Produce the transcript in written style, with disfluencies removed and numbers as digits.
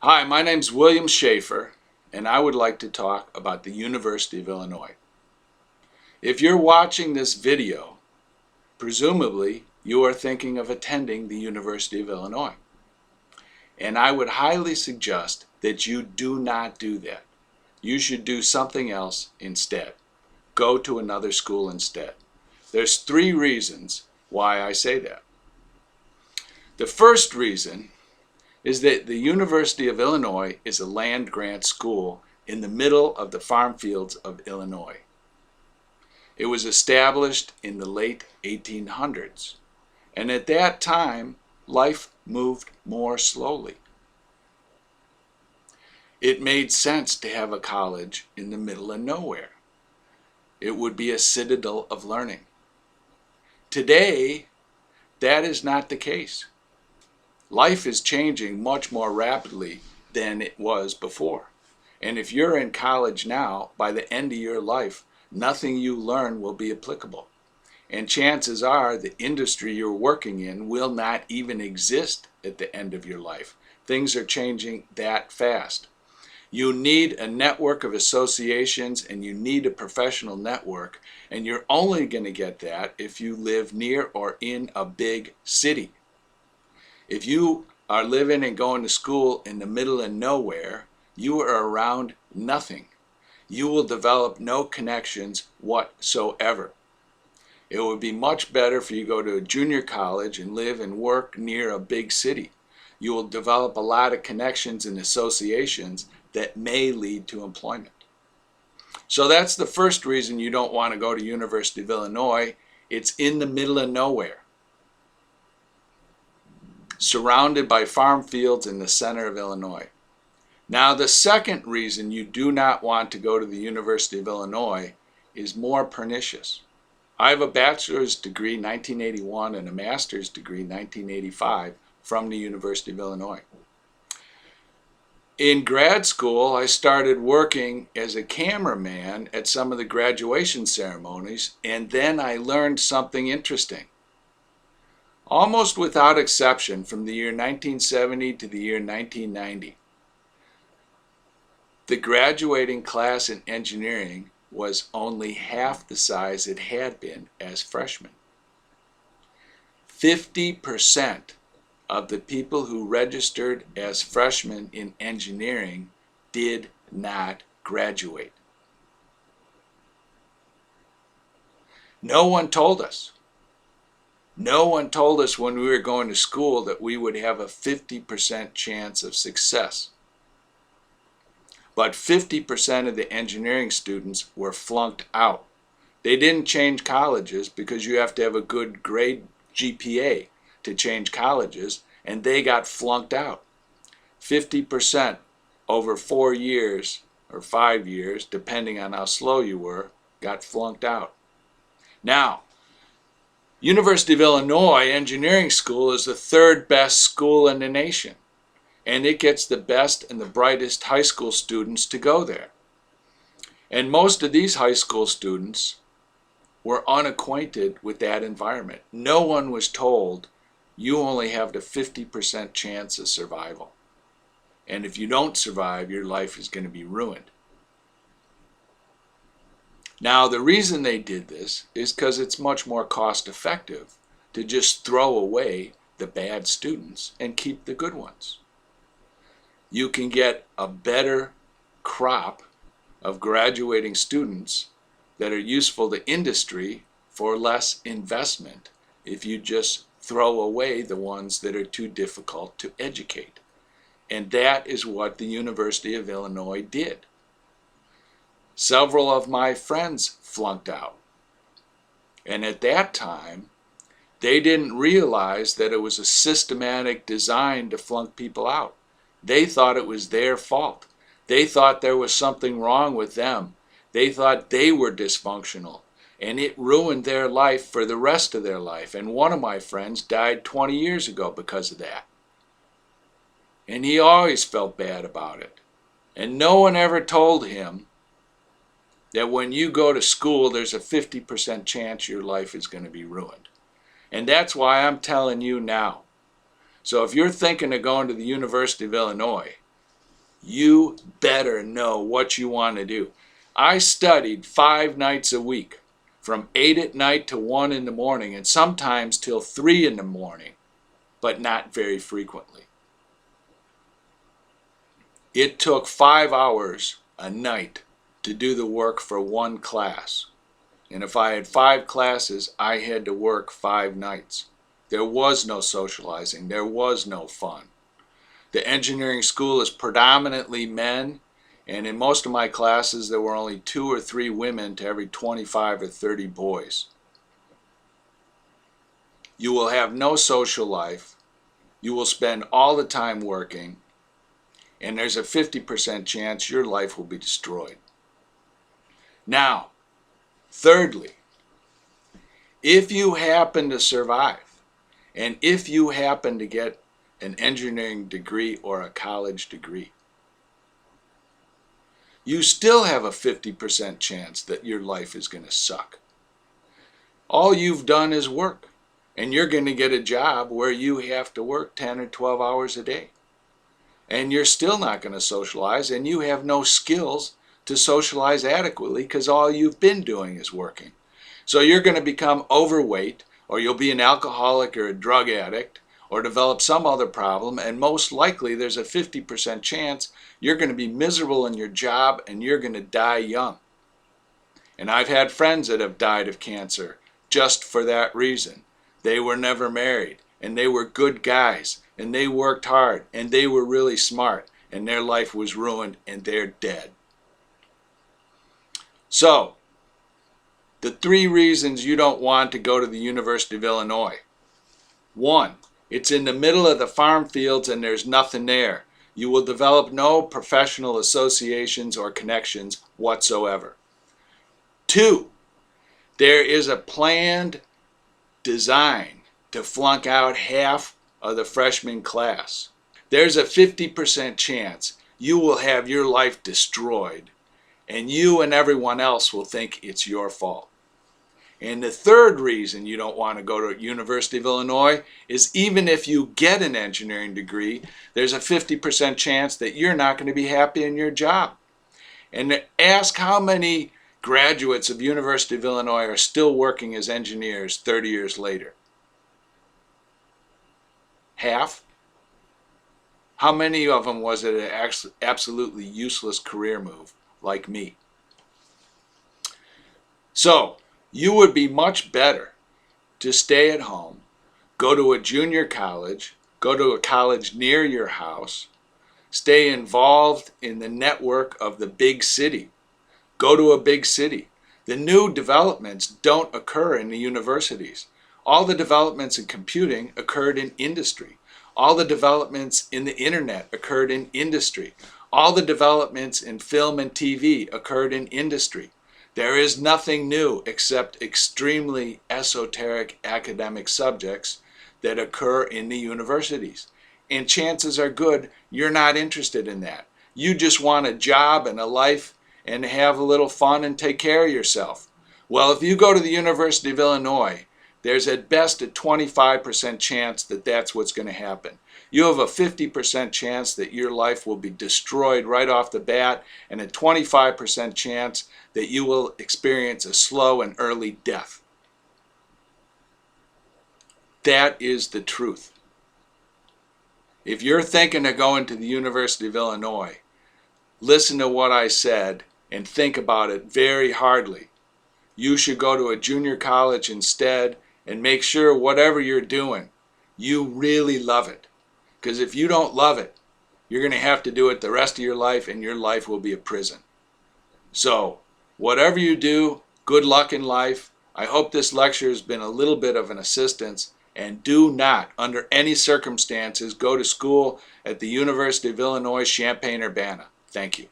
Hi, my name's William Schaeffer, and I would like to talk about the University of Illinois. If you're watching this video, presumably you are thinking of attending the University of Illinois. And I would highly suggest that you do not do that. You should do something else instead. Go to another school instead. There's three reasons why I say that. The first reason is that the University of Illinois is a land-grant school in the middle of the farm fields of Illinois. It was established in the late 1800s, and at that time, life moved more slowly. It made sense to have a college in the middle of nowhere. It would be a citadel of learning. Today, that is not the case. Life is changing much more rapidly than it was before. And if you're in college now, by the end of your life, nothing you learn will be applicable. And chances are the industry you're working in will not even exist at the end of your life. Things are changing that fast. You need a network of associations and you need a professional network, and you're only going to get that if you live near or in a big city. If you are living and going to school in the middle of nowhere, you are around nothing. You will develop no connections whatsoever. It would be much better for you to go to a junior college and live and work near a big city. You will develop a lot of connections and associations that may lead to employment. So that's the first reason you don't want to go to University of Illinois. It's in the middle of nowhere, surrounded by farm fields in the center of Illinois. Now, the second reason you do not want to go to the University of Illinois is more pernicious. I have a bachelor's degree 1981 and a master's degree 1985 from the University of Illinois. In grad school, I started working as a cameraman at some of the graduation ceremonies, and then I learned something interesting. Almost without exception, from the year 1970 to the year 1990, the graduating class in engineering was only half the size it had been as freshmen. 50% of the people who registered as freshmen in engineering did not graduate. No one told us. No one told us when we were going to school that we would have a 50% chance of success. But 50% of the engineering students were flunked out. They didn't change colleges because you have to have a good grade GPA to change colleges, and they got flunked out. 50% over 4 years or 5 years, depending on how slow you were, got flunked out. Now, University of Illinois Engineering School is the third best school in the nation, and it gets the best and the brightest high school students to go there. And most of these high school students were unacquainted with that environment. No one was told you only have the 50% chance of survival. And if you don't survive, your life is going to be ruined. Now, the reason they did this is because it's much more cost effective to just throw away the bad students and keep the good ones. You can get a better crop of graduating students that are useful to industry for less investment if you just throw away the ones that are too difficult to educate. And that is what the University of Illinois did. Several of my friends flunked out. And at that time, they didn't realize that it was a systematic design to flunk people out. They thought it was their fault. They thought there was something wrong with them. They thought they were dysfunctional. And it ruined their life for the rest of their life. And one of my friends died 20 years ago because of that. And he always felt bad about it. And no one ever told him that when you go to school, there's a 50% chance your life is going to be ruined. And that's why I'm telling you now. So if you're thinking of going to the University of Illinois, You better know what you want to do. I studied 5 nights a week, from 8 at night to 1 in the morning, and sometimes till 3 in the morning, but not very frequently. It took 5 hours a night to do the work for one class. And if I had 5 classes, I had to work 5 nights. There was no socializing. There was no fun. The engineering school is predominantly men, and in most of my classes there were only 2 or 3 women to every 25 or 30 boys. You will have no social life. You will spend all the time working, and there's a 50% chance your life will be destroyed. Now, thirdly, if you happen to survive, and if you happen to get an engineering degree or a college degree, you still have a 50% chance that your life is going to suck. All you've done is work, and you're going to get a job where you have to work 10 or 12 hours a day. And you're still not going to socialize, and you have no skills to socialize adequately because all you've been doing is working. So you're going to become overweight, or you'll be an alcoholic or a drug addict, or develop some other problem, and most likely there's a 50% chance you're going to be miserable in your job and you're going to die young. And I've had friends that have died of cancer just for that reason. They were never married, and they were good guys, and they worked hard, and they were really smart, and their life was ruined, and they're dead. So, the 3 reasons you don't want to go to the University of Illinois. 1, it's in the middle of the farm fields and there's nothing there. You will develop no professional associations or connections whatsoever. 2, there is a planned design to flunk out half of the freshman class. There's a 50% chance you will have your life destroyed, and you and everyone else will think it's your fault. And the 3rd reason you don't want to go to University of Illinois is even if you get an engineering degree, there's a 50% chance that you're not going to be happy in your job. And ask how many graduates of University of Illinois are still working as engineers 30 years later. Half? How many of them was it an absolutely useless career move, like me? So, you would be much better to stay at home, go to a junior college, go to a college near your house, stay involved in the network of the big city. Go to a big city. The new developments don't occur in the universities. All the developments in computing occurred in industry. All the developments in the internet occurred in industry. All the developments in film and TV occurred in industry. There is nothing new except extremely esoteric academic subjects that occur in the universities. And chances are good you're not interested in that. You just want a job and a life and have a little fun and take care of yourself. Well, if you go to the University of Illinois, there's at best a 25% chance that that's what's going to happen. You have a 50% chance that your life will be destroyed right off the bat, and a 25% chance that you will experience a slow and early death. That is the truth. If you're thinking of going to the University of Illinois, listen to what I said and think about it very hardly. You should go to a junior college instead and make sure whatever you're doing, you really love it. Because if you don't love it, you're going to have to do it the rest of your life, and your life will be a prison. So, whatever you do, good luck in life. I hope this lecture has been a little bit of an assistance, and do not, under any circumstances, go to school at the University of Illinois, Champaign-Urbana. Thank you.